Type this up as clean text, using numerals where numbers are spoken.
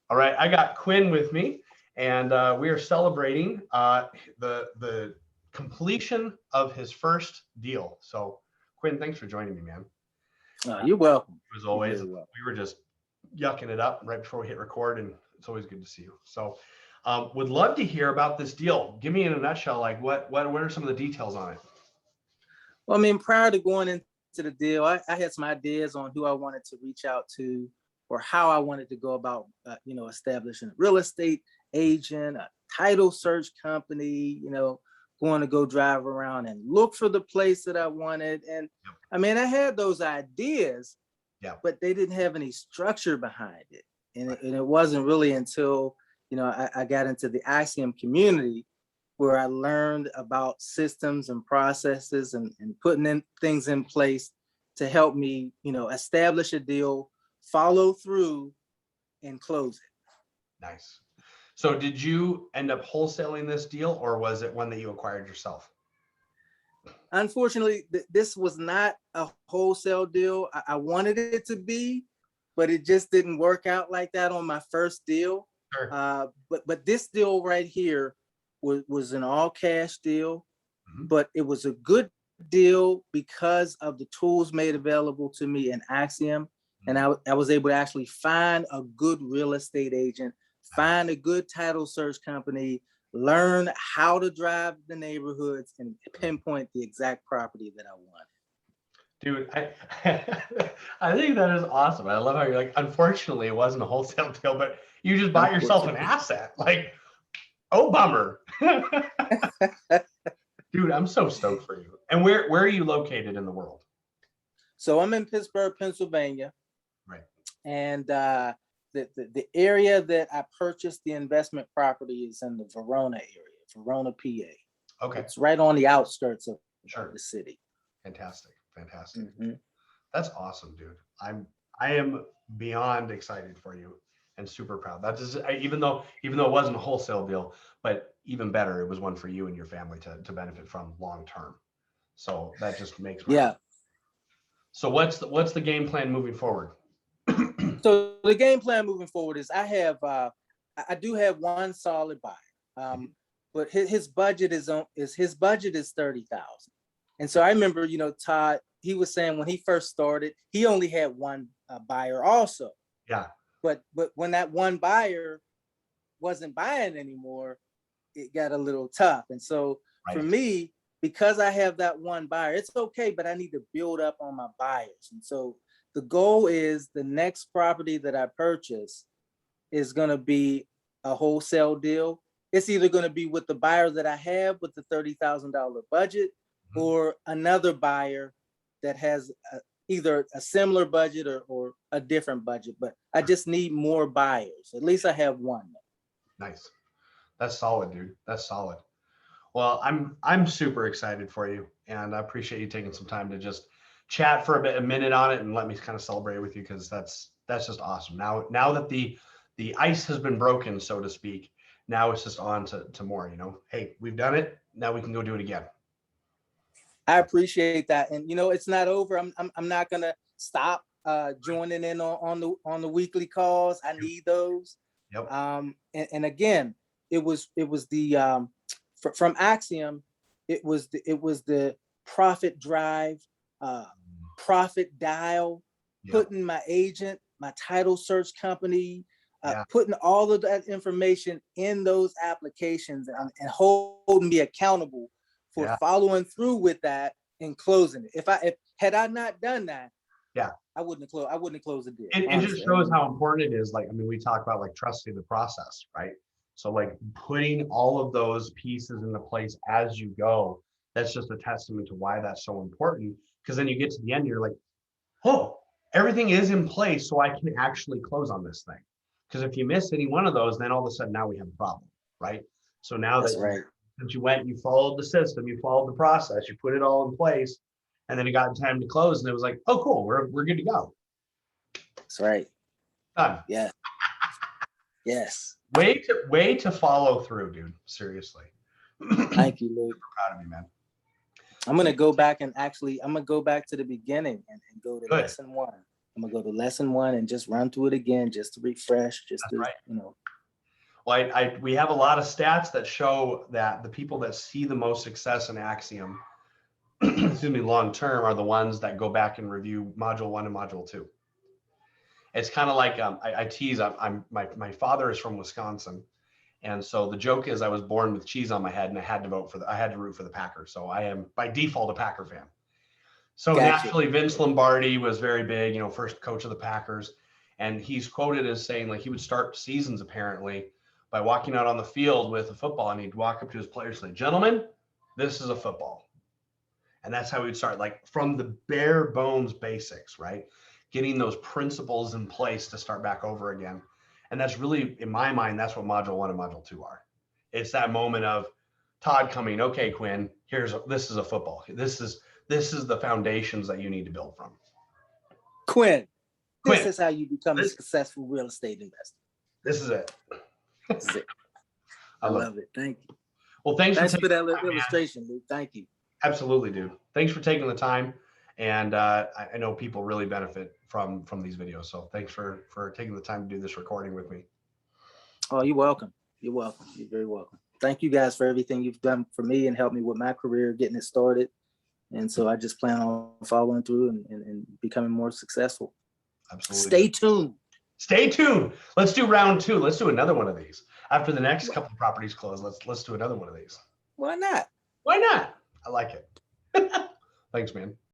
All right, I got Quinn with me, and we are celebrating the completion of his first deal. So, Quinn, thanks for joining me, man. You're welcome. As You're always, very welcome. we were just yucking it up right before we hit record, and it's always good to see you. So, would love to hear about this deal. Give me in a nutshell, like what are some of the details on it? Well, I mean, prior to going into the deal, I had some ideas on who I wanted to reach out to or how I wanted to go about, establishing a real estate agent, a title search company, going to go drive around and look for the place that I wanted. And Yep. I mean, I had those ideas, Yeah. but they didn't have any structure behind it. And it wasn't really until, I got into the Axiom community where I learned about systems and processes and putting in things in place to help me, establish a deal, follow through, and close it. Nice. So, did you end up wholesaling this deal, or was it one that you acquired yourself? Unfortunately, this was not a wholesale deal. I wanted it to be, but it just didn't work out like that on my first deal. Sure. But this deal right here was an all cash deal, but it was a good deal because of the tools made available to me in Axiom. And I was able to actually find a good real estate agent, find a good title search company, learn how to drive the neighborhoods and pinpoint the exact property that I wanted. Dude, I think that is awesome. I love how you're like, unfortunately, it wasn't a wholesale deal, but you just bought yourself an asset. Like, oh, bummer. Dude, I'm so stoked for you. And where are you located in the world? So I'm in Pittsburgh, Pennsylvania. Right. And the area that I purchased the investment property is in the Verona area, Verona, PA. Okay. It's right on the outskirts of Sure. the city. Fantastic. That's awesome, dude. I am beyond excited for you and super proud. That is, even though it wasn't a wholesale deal, but even better, it was one for you and your family to benefit from long term. So that just makes me happy. So what's the game plan moving forward? So the game plan moving forward is I do have one solid buyer, but his budget is 30,000. And so I remember, Todd, he was saying when he first started, he only had one buyer also. Yeah. But when that one buyer wasn't buying anymore, it got a little tough. And so for me, because I have that one buyer, it's okay, but I need to build up on my buyers. And so the goal is the next property that I purchase is going to be a wholesale deal. It's either going to be with the buyer that I have with the $30,000 budget or another buyer that has either a similar budget or a different budget. But I just need more buyers. At least I have one. Nice. That's solid, dude. That's solid. Well, I'm super excited for you, and I appreciate you taking some time to just chat for a minute on it and let me kind of celebrate with you, because that's just awesome. Now that the ice has been broken, so to speak, now it's just on to more. Hey, we've done it. Now we can go do it again. I appreciate that, and it's not over. I'm not gonna stop joining in on the weekly calls. I need those. Yep. And again, it was the from Axiom, it was the profit drive, profit dial, putting my agent, my title search company, putting all of that information in those applications and holding me accountable for following through with that and closing it. If had I not done that, I wouldn't have closed the deal. It just shows how important it is. Like, I mean, we talk about like trusting the process, right? So like putting all of those pieces into place as you go, that's just a testament to why that's so important. Because then you get to the end, you're like, oh, everything is in place, so I can actually close on this thing. Because if you miss any one of those, then all of a sudden now we have a problem, right? So now since you went, you followed the system, you followed the process, you put it all in place, and then it got time to close, and it was like, oh, cool, we're good to go. That's right. Done. Yeah. Yes. Way to follow through, dude. Seriously. Thank you, Luke. Proud of you, man. I'm gonna go back to the beginning and go to lesson 1. I'm gonna go to lesson 1 and just run through it again, just to refresh, just That's to, right. you know. Well, we have a lot of stats that show that the people that see the most success in Axiom, excuse me, long term, are the ones that go back and review module 1 and module 2. It's kind of like I tease. My father is from Wisconsin, and so the joke is I was born with cheese on my head, and I had to root for the Packers. So I am by default a Packer fan. So Gotcha. naturally, Vince Lombardi was very big, first coach of the Packers, and he's quoted as saying like he would start seasons apparently by walking out on the field with a football, and he'd walk up to his players and say, "Gentlemen, this is a football." And that's how we would start, like from the bare bones basics, right? Getting those principles in place to start back over again. And that's really, in my mind, that's what module 1 and module 2 are. It's that moment of Todd coming, okay, Quinn, this is a football. This is the foundations that you need to build from. Quinn, this Quinn, is how you become a successful real estate investor. This is it. This is it. I love it. Thank you. Well, thanks for that illustration, Luke. Thank you. Absolutely, dude. Thanks for taking the time. And I know people really benefit from these videos. So thanks for taking the time to do this recording with me. Oh, you're welcome. You're welcome. You're very welcome. Thank you guys for everything you've done for me and helped me with my career, getting it started. And so I just plan on following through and becoming more successful. Absolutely. Stay tuned. Stay tuned. Let's do round 2. Let's do another one of these. After the next couple of properties close, let's do another one of these. Why not? Why not? I like it. Thanks, man.